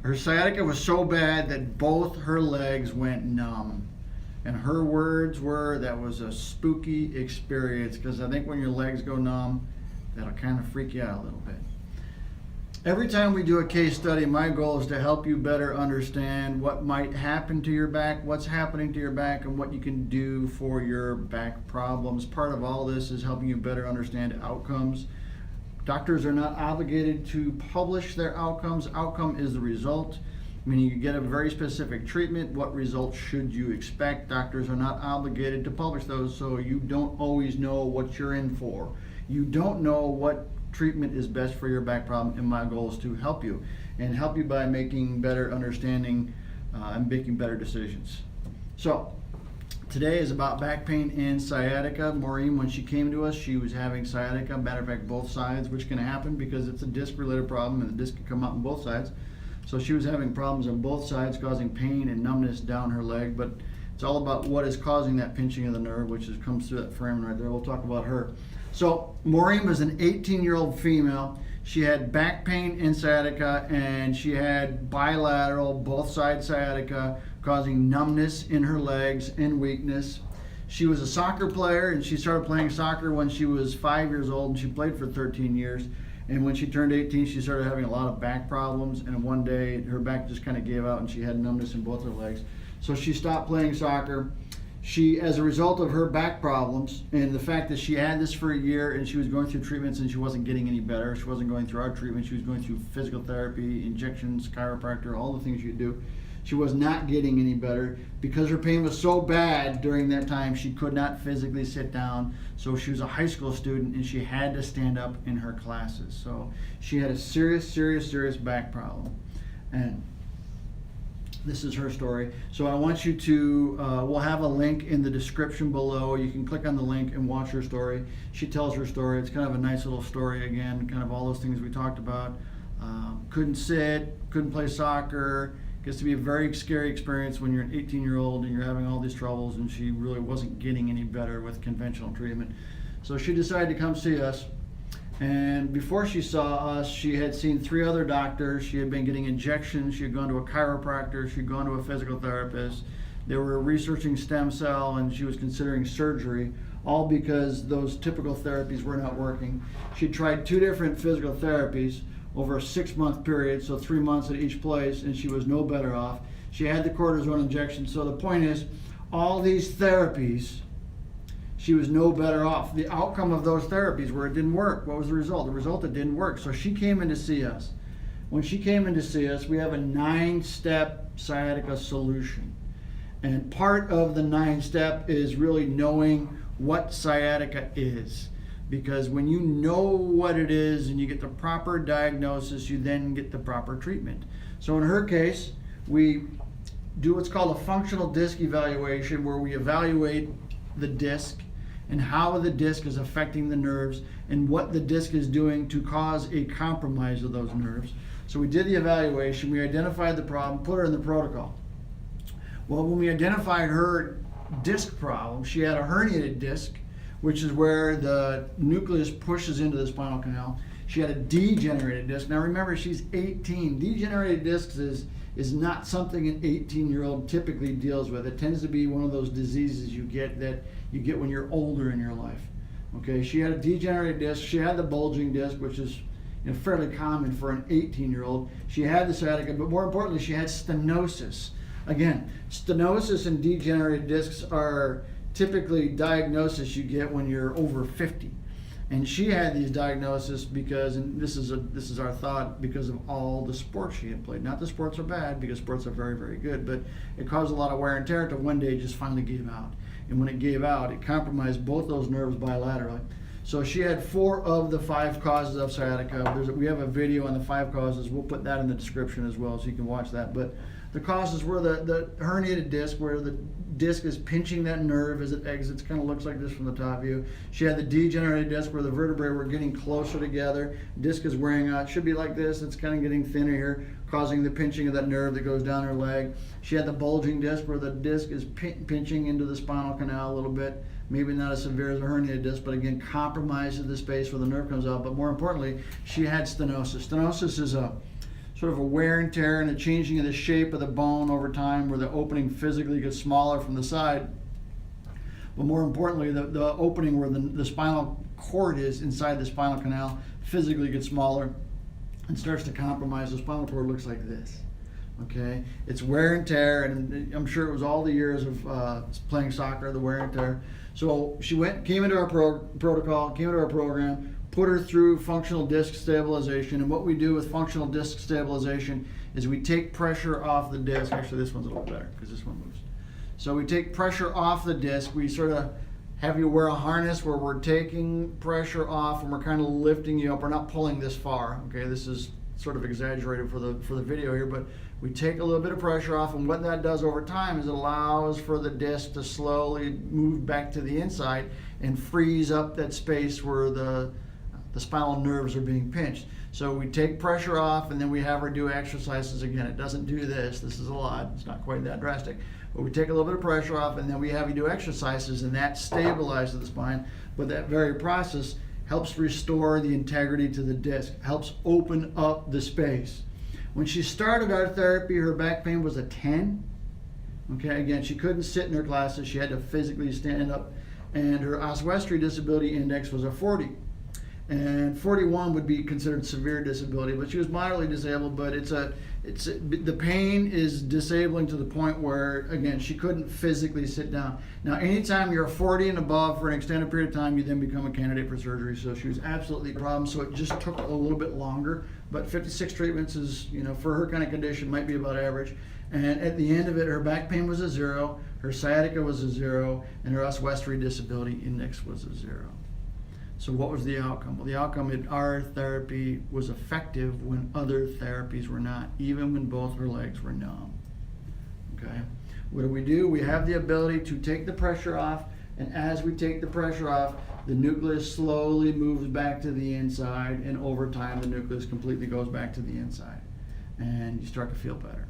Her sciatica was so bad that both her legs went numb. And her words were, that was a spooky experience, because I think when your legs go numb, that'll kind of freak you out a little bit. Every time we do a case study, my goal is to help you better understand what might happen to your back, what's happening to your back, and what you can do for your back problems. Part of all this is helping you better understand outcomes. Doctors are not obligated to publish their outcomes. Outcome is the result. Meaning you get a very specific treatment, what results should you expect? Doctors are not obligated to publish those, so you don't always know what you're in for. You don't know what treatment is best for your back problem, and my goal is to help you, and help you by making better understanding and making better decisions. So today is about back pain and sciatica. Maureen, when she came to us, she was having sciatica. Matter of fact, both sides, which can happen because it's a disc-related problem, and the disc can come out on both sides. So she was having problems on both sides, causing pain and numbness down her leg, but it's all about what is causing that pinching of the nerve, which comes through that foramen right there. We'll talk about her. So Maureen was an 18-year-old female. She had back pain and sciatica, and she had bilateral, both side sciatica, causing numbness in her legs and weakness. She was a soccer player, and she started playing soccer when she was 5 years old, and she played for 13 years. And when she turned 18, she started having a lot of back problems, and one day her back just kind of gave out and she had numbness in both her legs. So she stopped playing soccer. She, as a result of her back problems and the fact that she had this for a year and she was going through treatments and she wasn't getting any better, she wasn't going through our treatment, she was going through physical therapy, injections, chiropractor, all the things you do. She was not getting any better because her pain was so bad during that time she could not physically sit down. So she was a high school student and she had to stand up in her classes. So she had a serious back problem. And this is her story. So I want you to, we'll have a link in the description below. You can click on the link and watch her story. She tells her story. It's kind of a nice little story again, kind of all those things we talked about. Couldn't sit, couldn't play soccer. Gets to be a very scary experience when you're an 18-year-old and you're having all these troubles, and she really wasn't getting any better with conventional treatment. So she decided to come see us. And before she saw us, she had seen 3 other doctors. She had been getting injections. She had gone to a chiropractor. She had gone to a physical therapist. They were researching stem cell, and she was considering surgery, all because those typical therapies were not working. She tried 2 different physical therapies over a 6-month period, so 3 months at each place, and she was no better off. She had the cortisone injection. So the point is, all these therapies, she was no better off. The outcome of those therapies where it didn't work, what was the result? The result, it didn't work. So she came in to see us. When she came in to see us, we have a 9-step sciatica solution. And part of the 9-step is really knowing what sciatica is. Because when you know what it is and you get the proper diagnosis, you then get the proper treatment. So in her case, we do what's called a functional disc evaluation, where we evaluate the disc and how the disc is affecting the nerves and what the disc is doing to cause a compromise of those nerves. So we did the evaluation, we identified the problem, put her in the protocol. Well, when we identified her disc problem, she had a herniated disc, which is where the nucleus pushes into the spinal canal. She had a degenerated disc. Now remember, she's 18. Degenerated discs is not something an 18-year-old typically deals with. It tends to be one of those diseases you get when you're older in your life. Okay, she had a degenerated disc. She had the bulging disc, which is fairly common for an 18-year-old. She had the sciatica, but more importantly, she had stenosis. Again, stenosis and degenerated discs are typically diagnosis you get when you're over 50. And she had these diagnoses because, and this is our thought, because of all the sports she had played. Not that sports are bad, because sports are very good, but it caused a lot of wear and tear until one day it just finally gave out. And when it gave out, it compromised both those nerves bilaterally. So she had 4 of the 5 causes of sciatica. We have a video on the 5 causes. We'll put that in the description as well, so you can watch that. But the causes were the herniated disc, where the disc is pinching that nerve as it exits. Kind of looks like this from the top view. She had the degenerated disc, where the vertebrae were getting closer together. Disc is wearing out. It should be like this. It's kind of getting thinner here, causing the pinching of that nerve that goes down her leg. She had the bulging disc, where the disc is pinching into the spinal canal a little bit. Maybe not as severe as a herniated disc, but again, compromises the space where the nerve comes out. But more importantly, she had stenosis. Stenosis is sort of a wear and tear and a changing of the shape of the bone over time, where the opening physically gets smaller from the side. But more importantly, the opening where the spinal cord is inside the spinal canal physically gets smaller and starts to compromise. The spinal cord looks like this. Okay, it's wear and tear, and I'm sure it was all the years of playing soccer, the wear and tear. So she came into our protocol, came into our program, put her through functional disc stabilization. And what we do with functional disc stabilization is we take pressure off the disc. Actually, this one's a little better because this one moves. So we take pressure off the disc. We sort of have you wear a harness where we're taking pressure off and we're kind of lifting you up. We're not pulling this far. Okay, this is sort of exaggerated for the video here, but we take a little bit of pressure off, and what that does over time is it allows for the disc to slowly move back to the inside and frees up that space where the spinal nerves are being pinched. So we take pressure off, and then we have her do exercises again. It doesn't do this. This is a lot. It's not quite that drastic. But we take a little bit of pressure off, and then we have you do exercises, and that stabilizes the spine. But that very process helps restore the integrity to the disc, helps open up the space. When she started our therapy, her back pain was a 10. Okay, again, she couldn't sit in her classes. She had to physically stand up. And her oswestry disability index was a 40. And 41 would be considered severe disability, but she was moderately disabled. But the pain is disabling to the point where, again, she couldn't physically sit down. Now, anytime you're 40 and above for an extended period of time, you then become a candidate for surgery. So she was absolutely a problem. So it just took a little bit longer. But 56 treatments is, for her kind of condition, might be about average. And at the end of it, her back pain was a 0, her sciatica was a 0, and her oswestry disability index was a 0. So what was the outcome? Well, the outcome in our therapy was effective when other therapies were not, even when both her legs were numb. Okay? What do? We have the ability to take the pressure off, and as we take the pressure off, the nucleus slowly moves back to the inside, and over time the nucleus completely goes back to the inside. And you start to feel better.